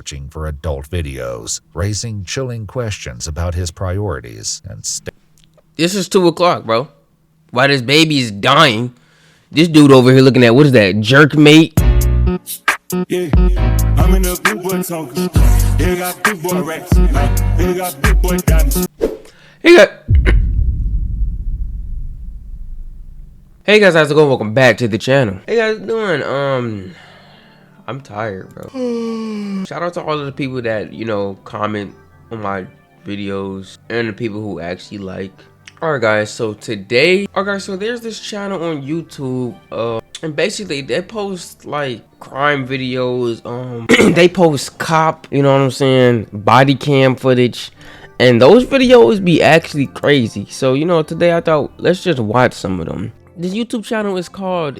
searching for adult videos, raising chilling questions about his priorities and This is 2 o'clock, bro. While this baby is dying, this dude over here looking at, what is that, jerk mate? Yeah, I'm in the big boy talking. They got big boy racks. They got big boy diamonds. Hey guys, how's it going? Welcome back to the channel. Hey guys, how you doing? I'm tired, bro. Shout out to all of the people that, you know, comment on my videos and the people who actually like. Alright guys, so today, so there's this channel on YouTube, and basically they post like crime videos, they post cop, you know what I'm saying, body cam footage, and those videos be actually crazy. So, you know, today I thought, let's just watch some of them. This YouTube channel is called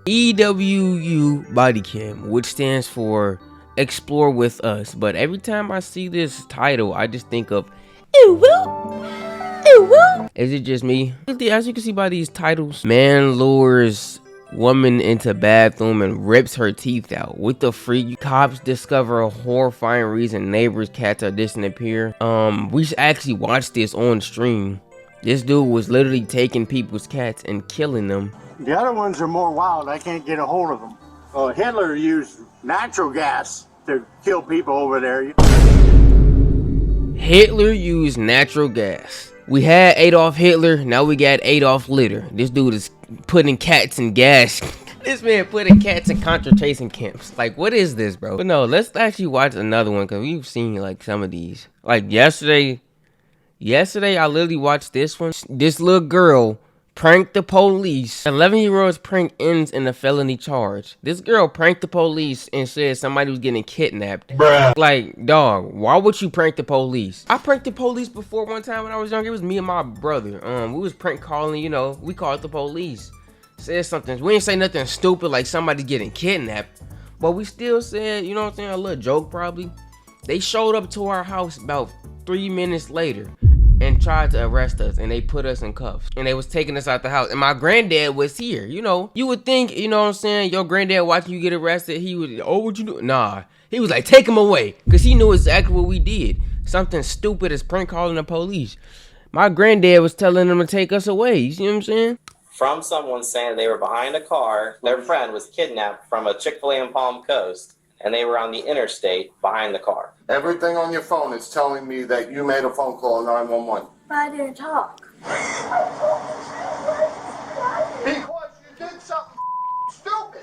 EWU Body Cam, which stands for Explore With Us. But every time I see this title, I just think of Is it just me? As you can see by these titles, man lures woman into bathroom and rips her teeth out. What the freak? Cops discover a horrifying reason neighbors' cats are disappearing. We actually watched this on stream. This dude was literally taking people's cats and killing them. The other ones are more wild. I can't get a hold of them. Hitler used natural gas to kill people over there. Hitler used natural gas. We had Adolf Hitler, now we got Adolf Litter. This dude is putting cats in gas. This man putting cats in concentration camps. Like, what is this, bro? But no, let's actually watch another one, because we've seen like some of these. Like yesterday I literally watched this one. This little girl pranked the police. 11-year-old's prank ends in a felony charge. This girl pranked the police and said somebody was getting kidnapped. Bruh. Like, dog, why would you prank the police? I pranked the police before one time when I was younger. It was me and my brother. We was prank calling, you know, we called the police. Said something. We didn't say nothing stupid like somebody getting kidnapped. But we still said, you know what I'm saying, a little joke probably. They showed up to our house about 3 minutes later and tried to arrest us, and they put us in cuffs, and they was taking us out the house, and my granddad was here. You know, you would think, you know what I'm saying, your granddad watching you get arrested, he would, oh, what you do? Nah, he was like, take him away, because he knew exactly what we did. Something stupid as prank calling the police. My granddad was telling them to take us away. You see what I'm saying? From someone saying they were behind a car, their friend was kidnapped from a Chick-fil-A in Palm Coast, and they were on the interstate behind the car. Everything on your phone is telling me that you made a phone call to 911. But I didn't talk. Because you did something stupid.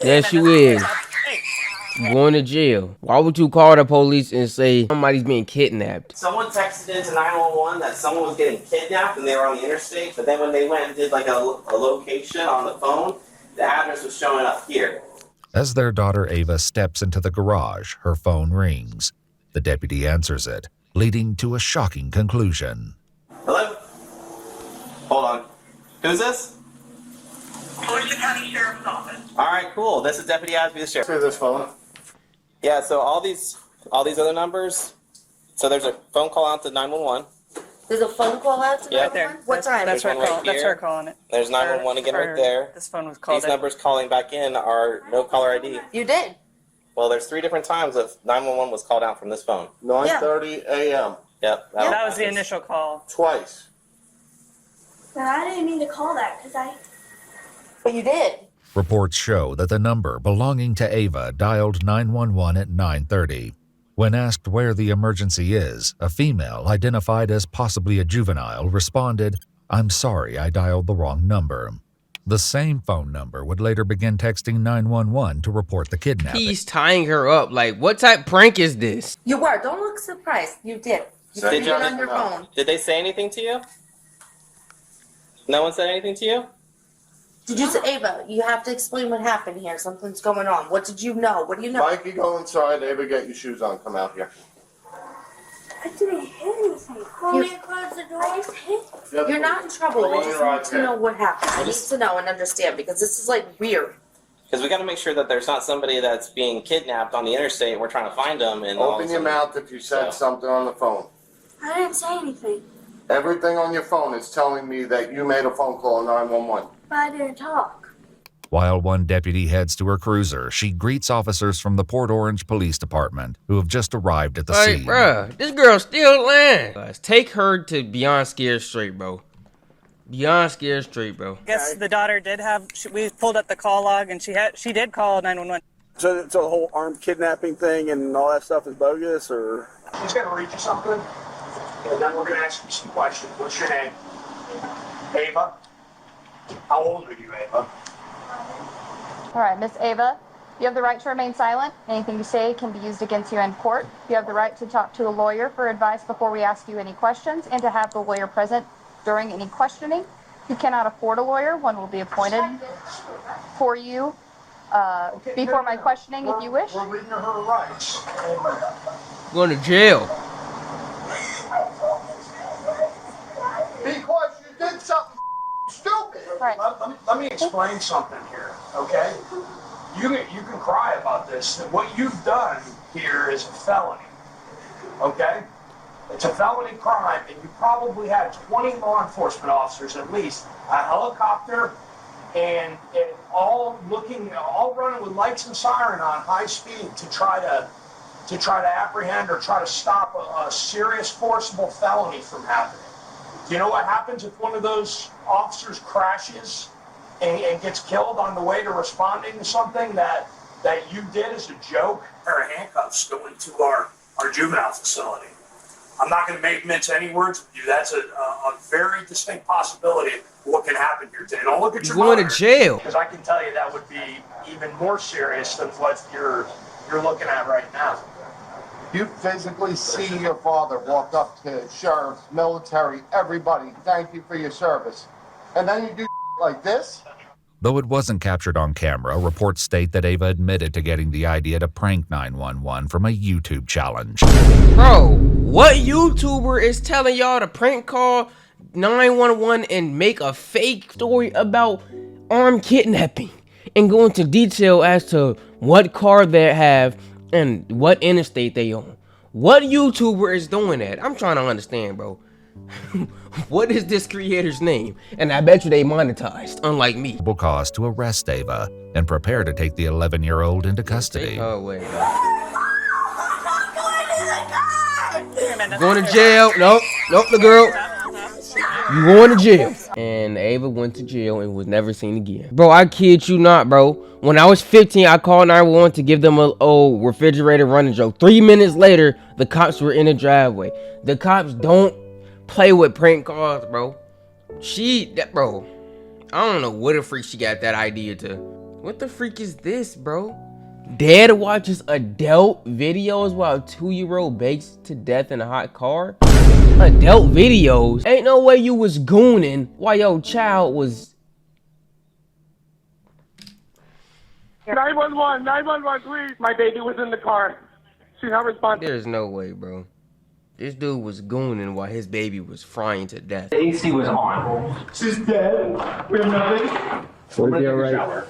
Yes, you is. Going to jail. Why would you call the police and say somebody's being kidnapped? Someone texted into 911 that someone was getting kidnapped and they were on the interstate, but then when they went and did like a location on the phone, the address was showing up here. As their daughter Ava steps into the garage, her phone rings. The deputy answers it, leading to a shocking conclusion. Hello? Hold on. Who's this? Volusia County Sheriff's Office. All right, cool. This is Deputy Asby, the sheriff. Through this phone. Yeah, so all these other numbers. So there's a phone call out to 911. There's a phone call out to Yeah. 911? What time? That's There's her one call. right That's here. her calling it. There's 911 again right there. This phone was called. These numbers calling back in are no caller ID. You did. Well, there's 3 different times of 911 was called out from this phone. 9:30 a.m. Yep. That was the initial call. Twice. No, I didn't mean to call that because But you did. Reports show that the number belonging to Ava dialed 911 at 9:30. When asked where the emergency is, a female identified as possibly a juvenile responded, "I'm sorry, I dialed the wrong number." The same phone number would later begin texting 911 to report the kidnapping. He's tying her up. Like, what type prank is this? You were. Don't look surprised. You did. You Did did it you? on your phone. Did they say anything to you? No one said anything to you? Did you say, Ava, you have to explain what happened here. Something's going on. What did you know? What do you know? Mikey, go inside. Ava, get your shoes on. Come out here. I didn't hit anything. Mommy, close the door. I just hit. You're not in trouble. Go I on just your need ride to there. know what happened. I need to know and understand because this is like weird. Because we got to make sure that there's not somebody that's being kidnapped on the interstate and we're trying to find them. And all of a Open your sudden- mouth if you said something on the phone. I didn't say anything. Everything on your phone is telling me that you made a phone call to 911. But I didn't talk. While one deputy heads to her cruiser, she greets officers from the Port Orange Police Department who have just arrived at the scene. Bruh, this girl still lying. Guys, take her to Beyond Scared Straight, bro. Beyond Scared Straight, bro. I guess the daughter did have, we pulled up the call log and she did call 911. So the whole armed kidnapping thing and all that stuff is bogus, or? He's going to read you something, and then we're going to ask you some questions. What's your name? Ava? How old are you, Ava? All right, Miss Ava, you have the right to remain silent. Anything you say can be used against you in court. You have the right to talk to a lawyer for advice before we ask you any questions and to have the lawyer present during any questioning. If you cannot afford a lawyer, one will be appointed for you before my questioning if you wish. We're reading her rights. Going to jail. Because you did something stupid. Right. Let me explain something here, okay? You can cry about this. What you've done here is a felony, okay? It's a felony crime, and you probably had 20 law enforcement officers at least, a helicopter, and all running with lights and siren on high speed to try to apprehend or try to stop a serious forcible felony from happening. Do you know what happens if one of those officers crashes and gets killed on the way to responding to something that you did as a joke? A pair of handcuffs going to our juvenile facility. I'm not going to mince any words with you. That's a very distinct possibility of what can happen here today. Don't look at your going to jail. Because I can tell you that would be even more serious than what you're looking at right now. You physically see your father walk up to sheriffs, military, everybody, thank you for your service. And then you do like this? Though it wasn't captured on camera, reports state that Ava admitted to getting the idea to prank 911 from a YouTube challenge. Bro, what YouTuber is telling y'all to prank call 911 and make a fake story about armed kidnapping and go into detail as to what car they have and what interstate they on? What YouTuber is doing that? I'm trying to understand, bro. What is this creator's name? And I bet you they monetized, unlike me. Cause to arrest Ava and prepare to take the 11-year-old into custody. Oh, wait. Going to jail. Nope, the girl. You going to jail. And Ava went to jail and was never seen again. Bro, I kid you not, bro. When I was 15, I called 911 to give them a refrigerator running joke. 3 minutes later, the cops were in the driveway. The cops don't play with prank calls, bro. Bro, I don't know what a freak she got that idea to. What the freak is this, bro? Dad watches adult videos while a 2-year-old bakes to death in a hot car? Adult videos? Ain't no way you was gooning while your child was... 911, please. My baby was in the car. She's not responding. There's no way, bro. This dude was gooning while his baby was frying to death. The AC was on. She's dead. We have nothing. We'll be alright.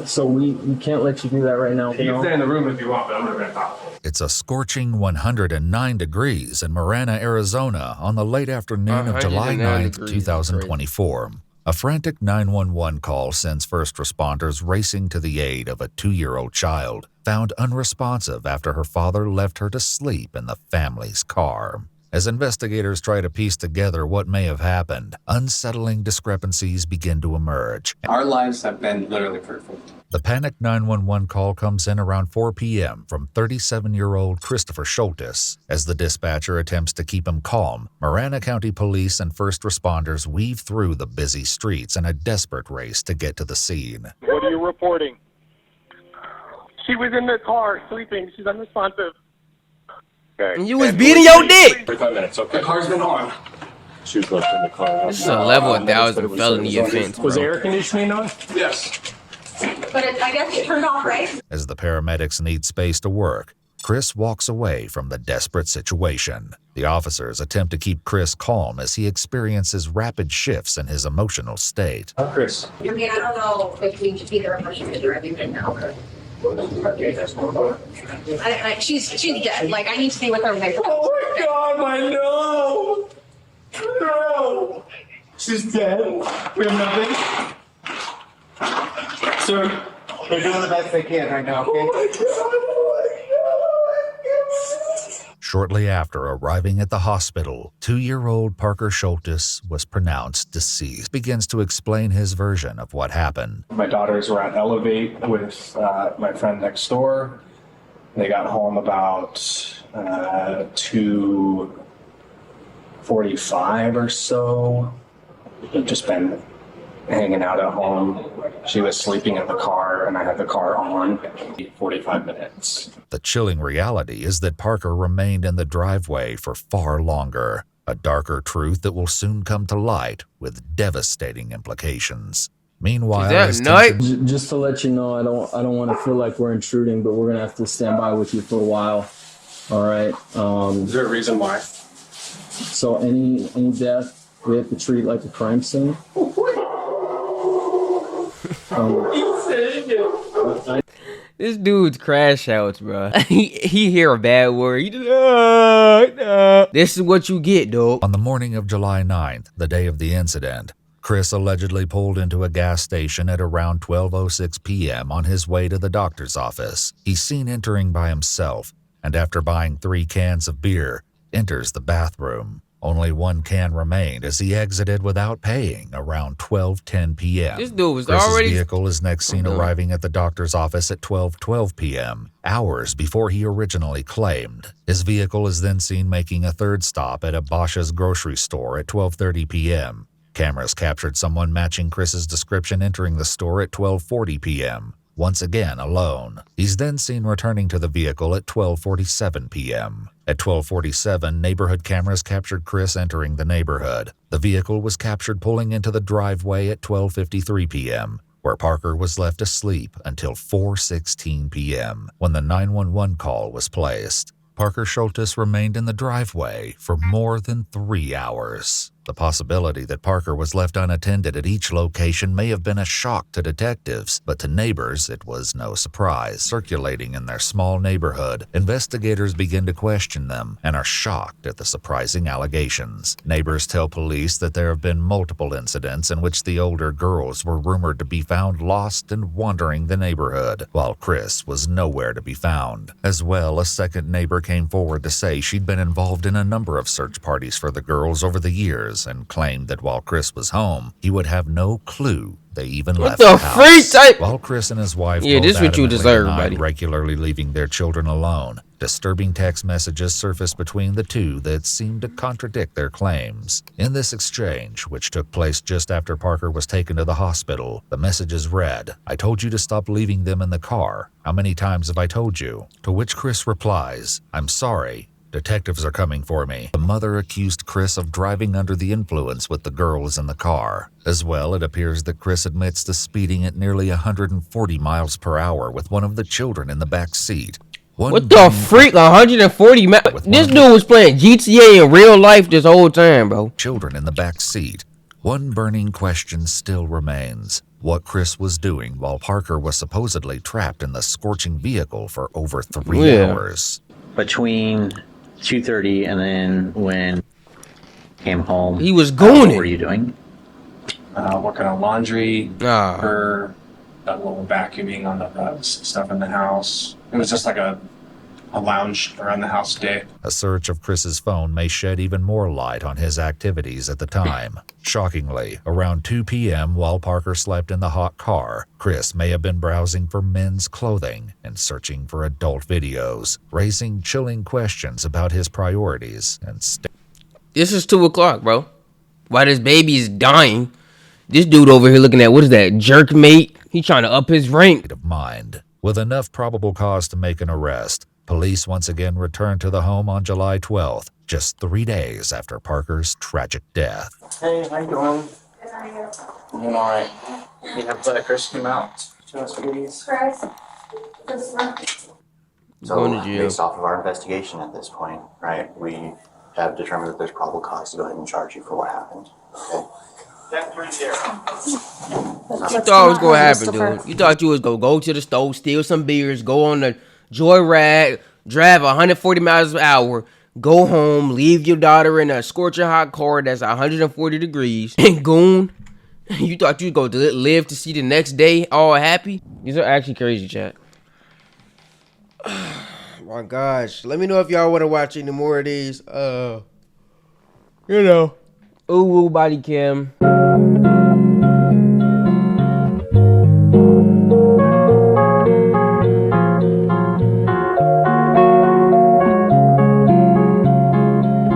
So we can't let you do that right now. You can stay in the room if you want, but I'm not gonna talk. It's a scorching 109 degrees in Marana, Arizona on the late afternoon of July 9th, 2024. A frantic 911 call sends first responders racing to the aid of a 2-year-old child, found unresponsive after her father left her to sleep in the family's car. As investigators try to piece together what may have happened, unsettling discrepancies begin to emerge. Our lives have been literally perfect. The panicked 911 call comes in around 4 p.m. from 37-year-old Christopher Schultes. As the dispatcher attempts to keep him calm, Marana County Police and first responders weave through the busy streets in a desperate race to get to the scene. What are you reporting? She was in the car sleeping. She's unresponsive. Okay. And you was beating your dick! 45 minutes, okay. The car's been on. She was left in the car. This is a level 1,000 felony offense, bro. Was air conditioning on? Yes. But I guess it turned off, right? As the paramedics need space to work, Chris walks away from the desperate situation. The officers attempt to keep Chris calm as he experiences rapid shifts in his emotional state. Chris. I mean, I don't know if we should be there or everything now. She's dead. Like, I need to be with her. Oh my God, I know. No. She's dead. We have nothing. sir. They're doing the best they can right now, okay? Shortly after arriving at the hospital, 2-year-old Parker Schultes was pronounced deceased. Begins to explain his version of what happened. My daughters were at Elevate with my friend next door. They got home about 2:45 or so. We've just been hanging out at home. She was sleeping in the car, and I had the car on. 45 minutes. The chilling reality is that Parker remained in the driveway for far longer, a darker truth that will soon come to light with devastating implications. Meanwhile, as tension- Just to let you know, I don't want to feel like we're intruding, but we're gonna have to stand by with you for a while. All right. Is there a reason why? So any death we have to treat like a crime scene. This dude's crash outs, bro. he hear a bad word. He just, This is what you get, dog. On the morning of July 9th, the day of the incident, Chris allegedly pulled into a gas station at around 12:06 p.m. on his way to the doctor's office. He's seen entering by himself, and after buying 3 cans of beer, enters the bathroom. Only 1 can remained as he exited without paying around 12:10 p.m. This dude was Chris's already... vehicle is next seen arriving at the doctor's office at 12:12 p.m., hours before he originally claimed. His vehicle is then seen making a third stop at a Bosch's grocery store at 12:30 p.m. Cameras captured someone matching Chris's description entering the store at 12:40 p.m., once again alone. He's then seen returning to the vehicle at 12:47 p.m. At 12:47, neighborhood cameras captured Chris entering the neighborhood. The vehicle was captured pulling into the driveway at 12:53 p.m., where Parker was left asleep until 4:16 p.m., when the 911 call was placed. Parker Schultes remained in the driveway for more than 3 hours. The possibility that Parker was left unattended at each location may have been a shock to detectives, but to neighbors it was no surprise. Circulating in their small neighborhood, investigators begin to question them and are shocked at the surprising allegations. Neighbors tell police that there have been multiple incidents in which the older girls were rumored to be found lost and wandering the neighborhood, while Chris was nowhere to be found. As well, a second neighbor came forward to say she'd been involved in a number of search parties for the girls over the years, and claimed that while Chris was home, he would have no clue they even left the house. While Chris and his wife told this what you deserve, buddy. regularly leaving their children alone, disturbing text messages surfaced between the two that seemed to contradict their claims. In this exchange, which took place just after Parker was taken to the hospital, the messages read, "I told you to stop leaving them in the car. How many times have I told you?" To which Chris replies, "I'm sorry. Detectives are coming for me." The mother accused Chris of driving under the influence with the girls in the car. As well, it appears that Chris admits to speeding at nearly 140 miles per hour with one of the children in the back seat. What the freak? 140 miles? This dude was playing GTA in real life this whole time, bro. Children in the back seat. One burning question still remains: what Chris was doing while Parker was supposedly trapped in the scorching vehicle for over 3 hours. Between 2:30 and then when came home, he was gooning. What were you doing? Working on laundry, her a little vacuuming on the stuff in the house. It was just like a lounge around the house day. A search of Chris's phone may shed even more light on his activities at the time. Shockingly, around 2 p.m. while Parker slept in the hot car, Chris may have been browsing for men's clothing and searching for adult videos, raising chilling questions about his priorities and This is 2 o'clock, bro. While this baby is dying, this dude over here looking at, what is that, jerk mate? He trying to up his rank. Of mind. With enough probable cause to make an arrest, police once again returned to the home on July 12th, just 3 days after Parker's tragic death. Hey, how you doing? Good, how are you? I'm doing all right. You have Chris come out to us, please. Chris, this one. So, based off of our investigation at this point, right, we have determined that there's probable cause to go ahead and charge you for what happened. Okay. You thought it was gonna happen, dude. You thought you was gonna go to the store, steal some beers, go on the joyride, drive 140 miles an hour, go home, leave your daughter in a scorching hot car that's 140 degrees, and goon. You thought you'd go to live to see the next day all happy? These are actually crazy, chat. My gosh. Let me know if y'all want to watch any more of these. You know. Ooh, body cam.